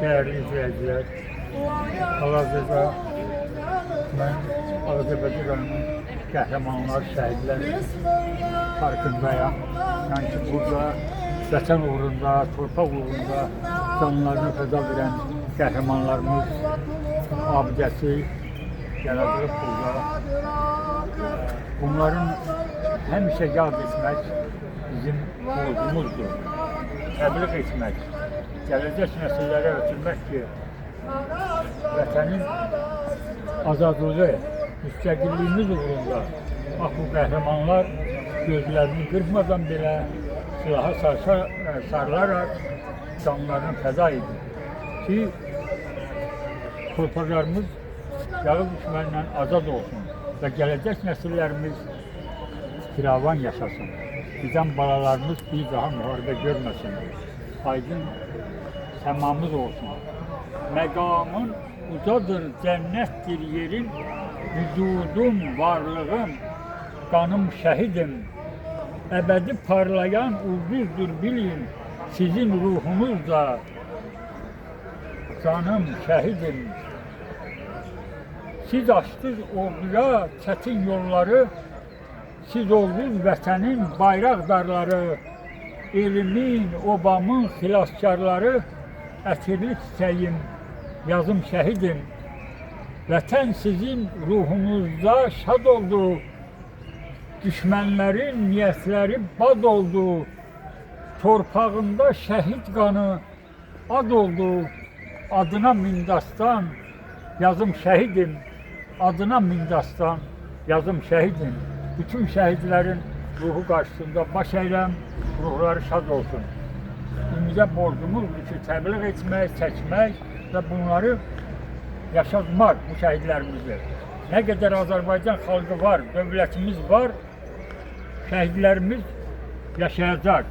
değerli izleyiciler, hal-hazırda ben Ağzıbəcə rayonunun qəhrəmanlar, şəhidlər parkındayım. Yəni ki, burada vətən uğrunda, torpaq uğrunda canlarını fəda verən qəhrəmanlarımız abidəsi yaradılıb burada. Bunların həmişə yad etmək bizim borcumuzdur. Təbliğ etmək, gələcək nəsillərə ötürmək ki, vətənin azadlığı, müstəqilliyimiz uğrunda bax bu qəhrəmanlar gözlərini qırpmadan belə silaha sarılaraq canlarını fəda edir ki, torpaqlarımız yağız düşmənindən azad olsun və gələcək nəsillərimiz firavan yaşasın. Bizdən balalarımız bir daha müharibə görməsin. Aydın səmamız olsun. Məqamın ucadır, cənnətdir yerin, vücudum, varlığım, qanım şəhidim. Əbədi parlayan ulduzdur bilin, sizin ruhunuz da canım şəhidim. Siz açdınız orduya çətin yolları, siz oldunuz vətənin bayraqdarları, elimin, obamın xilaskarları, ətirli çiçəyim, yazım şəhidim. Vətən sizin ruhunuzda şad oldu, düşmənlərin niyyətləri bad oldu, torpağında şəhid qanı ad oldu, adına mindastan, yazım şəhidim, adına mindastan, yazım şəhidim. Bütün şəhidlərin ruhu qarşısında baş əyləm, ruhları şad olsun. Bizə borcumuzdur ki, təbliğ etmək, çəkmək və bunları yaşatmaq bu şəhidlərimizi. Nə qədər Azərbaycan xalqı var, dövlətimiz var, şəhidlərimiz yaşayacaq.